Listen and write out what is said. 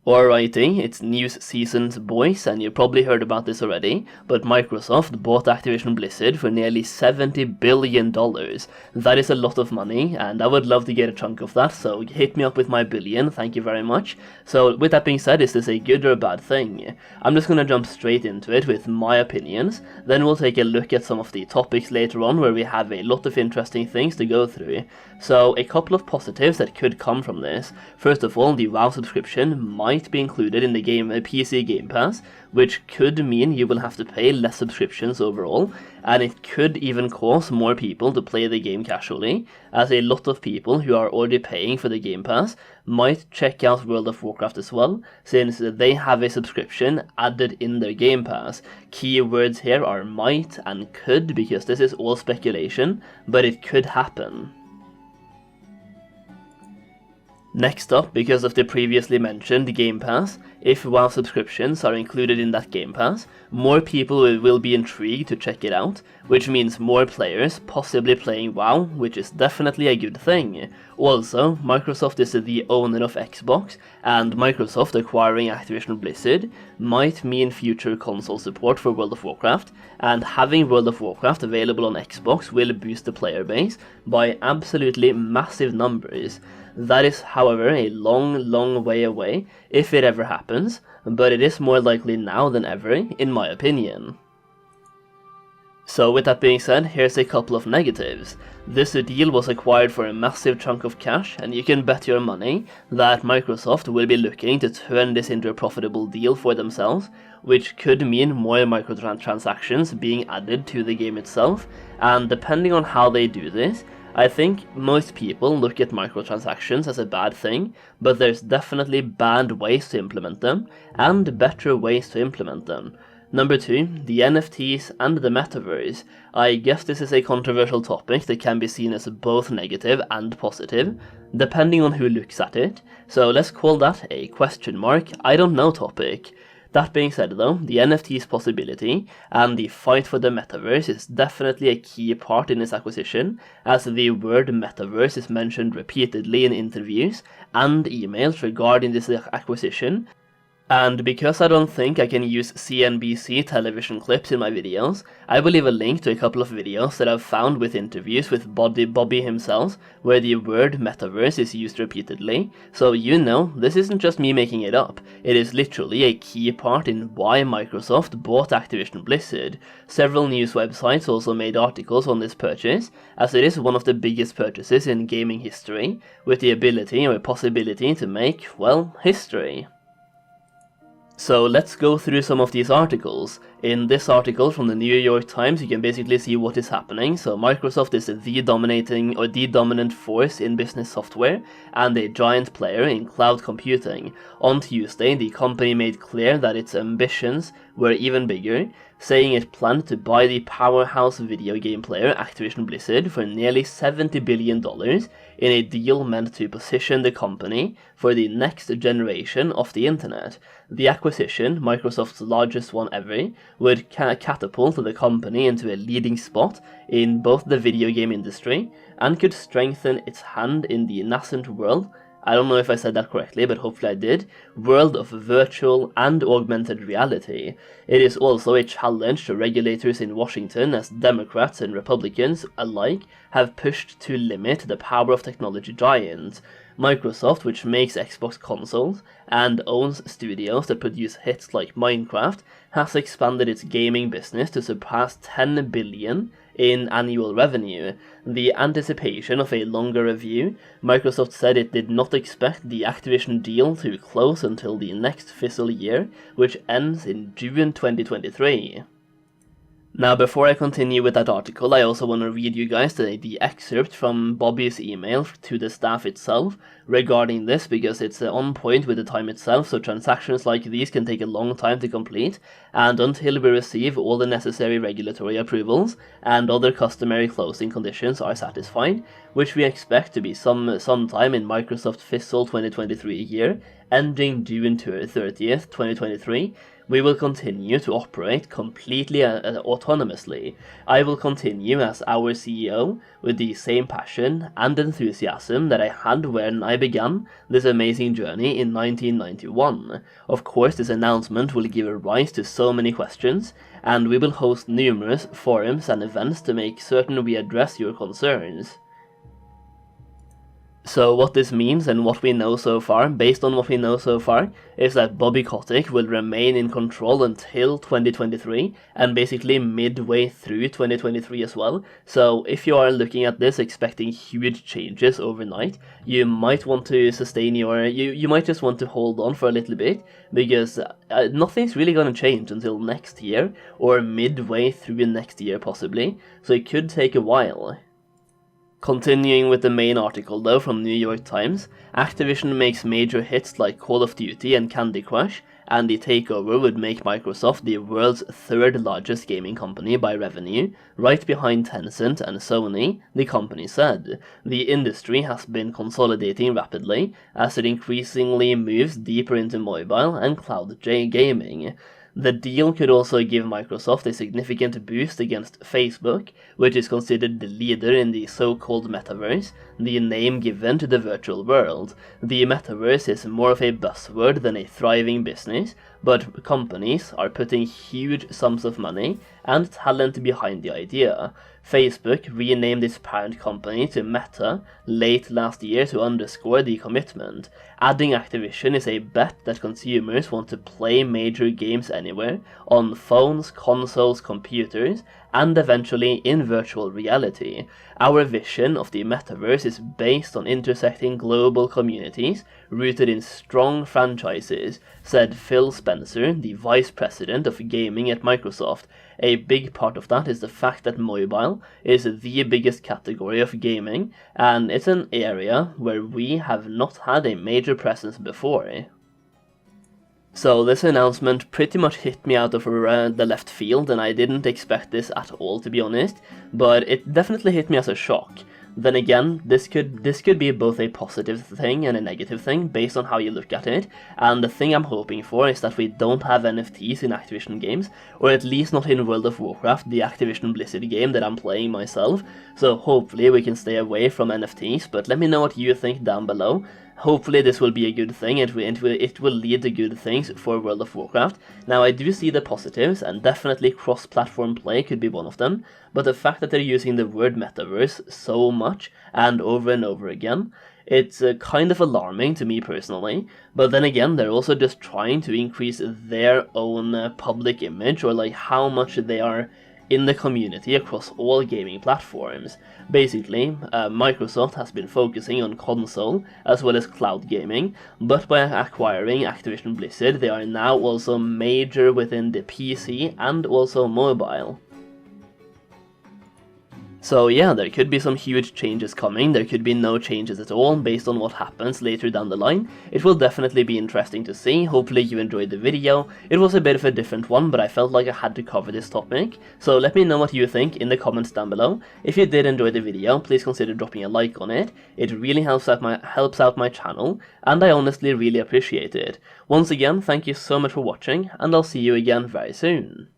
Alrighty, it's news season, boys, and you probably heard about this already, but Microsoft bought Activision Blizzard for nearly $70 billion. That is a lot of money, and I would love to get a chunk of that, so hit me up with my billion, thank you very much. So with that being said, is this a good or a bad thing? I'm just gonna jump straight into it with my opinions, then we'll take a look at some of the topics later on where we have a lot of interesting things to go through. So a couple of positives that could come from this. First of all, the WoW subscription might be included in the PC Game Pass, which could mean you will have to pay less subscriptions overall, and it could even cause more people to play the game casually, as a lot of people who are already paying for the Game Pass might check out World of Warcraft as well, since they have a subscription added in their Game Pass. Keywords here are might and could, because this is all speculation, but it could happen. Next up, because of the previously mentioned Game Pass, if WoW subscriptions are included in that Game Pass, more people will be intrigued to check it out, which means more players possibly playing WoW, which is definitely a good thing. Also, Microsoft is the owner of Xbox, and Microsoft acquiring Activision Blizzard might mean future console support for World of Warcraft, and having World of Warcraft available on Xbox will boost the player base by absolutely massive numbers. That is, however, a long way away, if it ever happens, but it is more likely now than ever, in my opinion. So with that being said, here's a couple of negatives. This deal was acquired for a massive chunk of cash, and you can bet your money that Microsoft will be looking to turn this into a profitable deal for themselves, which could mean more microtransactions being added to the game itself, and depending on how they do this, I think most people look at microtransactions as a bad thing, but there's definitely bad ways to implement them, and better ways to implement them. Number 2, the NFTs and the Metaverse. I guess this is a controversial topic that can be seen as both negative and positive, depending on who looks at it, so let's call that a question mark, I don't know topic. That being said though, the NFT's possibility and the fight for the Metaverse is definitely a key part in this acquisition, as the word Metaverse is mentioned repeatedly in interviews and emails regarding this acquisition. And because I don't think I can use CNBC television clips in my videos, I will leave a link to a couple of videos that I've found with interviews with Bobby himself, where the word Metaverse is used repeatedly, so you know, this isn't just me making it up, it is literally a key part in why Microsoft bought Activision Blizzard. Several news websites also made articles on this purchase, as it is one of the biggest purchases in gaming history, with the ability or possibility to make, well, history. So let's go through some of these articles. In this article from the New York Times, you can basically see what is happening. So Microsoft is the dominant force in business software and a giant player in cloud computing. On Tuesday, the company made clear that its ambitions were even bigger, saying it planned to buy the powerhouse video game player Activision Blizzard for nearly $70 billion in a deal meant to position the company for the next generation of the internet. The acquisition, Microsoft's largest one ever, would catapult the company into a leading spot in both the video game industry and could strengthen its hand in the nascent world, I don't know if I said that correctly, but hopefully I did, world of virtual and augmented reality. It is also a challenge to regulators in Washington, as Democrats and Republicans alike have pushed to limit the power of technology giants. Microsoft, which makes Xbox consoles and owns studios that produce hits like Minecraft, has expanded its gaming business to surpass $10 billion in annual revenue. The anticipation of a longer review, Microsoft said it did not expect the Activision deal to close until the next fiscal year, which ends in June 2023. Now, before I continue with that article, I also want to read you guys the excerpt from Bobby's email to the staff itself regarding this, because it's on point with the time itself, so transactions like these can take a long time to complete, and until we receive all the necessary regulatory approvals and other customary closing conditions are satisfied, which we expect to be sometime in Microsoft fiscal 2023 year, ending June 30th, 2023, We will continue to operate completely autonomously. I will continue as our CEO with the same passion and enthusiasm that I had when I began this amazing journey in 1991. Of course, this announcement will give rise to so many questions, and we will host numerous forums and events to make certain we address your concerns. So what this means and what we know so far, based on what we know so far, is that Bobby Kotick will remain in control until 2023, and basically midway through 2023 as well. So if you are looking at this expecting huge changes overnight, you might want to sustain you might just want to hold on for a little bit, because nothing's really going to change until next year, or midway through next year possibly, so it could take a while. Continuing with the main article though from New York Times, Activision makes major hits like Call of Duty and Candy Crush, and the takeover would make Microsoft the world's third largest gaming company by revenue, right behind Tencent and Sony, the company said. The industry has been consolidating rapidly as it increasingly moves deeper into mobile and cloud gaming. The deal could also give Microsoft a significant boost against Facebook, which is considered the leader in the so-called Metaverse, the name given to the virtual world. The Metaverse is more of a buzzword than a thriving business, but companies are putting huge sums of money and talent behind the idea. Facebook renamed its parent company to Meta late last year to underscore the commitment. Adding Activision is a bet that consumers want to play major games anywhere, on phones, consoles, computers, and eventually in virtual reality. Our vision of the Metaverse is based on intersecting global communities rooted in strong franchises, said Phil Spencer, the vice president of gaming at Microsoft. A big part of that is the fact that mobile is the biggest category of gaming, and it's an area where we have not had a major presence before. So this announcement pretty much hit me out of the left field, and I didn't expect this at all, to be honest, but it definitely hit me as a shock. Then again, this could be both a positive thing and a negative thing based on how you look at it, and the thing I'm hoping for is that we don't have NFTs in Activision games, or at least not in World of Warcraft, the Activision Blizzard game that I'm playing myself, so hopefully we can stay away from NFTs, but let me know what you think down below. Hopefully this will be a good thing, it will lead to good things for World of Warcraft. Now I do see the positives, and definitely cross-platform play could be one of them, but the fact that they're using the word Metaverse so much and over again, it's kind of alarming to me personally. But then again, they're also just trying to increase their own public image, or like how much they are in the community across all gaming platforms. Basically, Microsoft has been focusing on console as well as cloud gaming, but by acquiring Activision Blizzard, they are now also major within the PC and also mobile. So yeah, there could be some huge changes coming, there could be no changes at all based on what happens later down the line. It will definitely be interesting to see. Hopefully you enjoyed the video. It was a bit of a different one, but I felt like I had to cover this topic. So let me know what you think in the comments down below. If you did enjoy the video, please consider dropping a like on it. It really helps out my channel, and I honestly really appreciate it. Once again, thank you so much for watching, and I'll see you again very soon.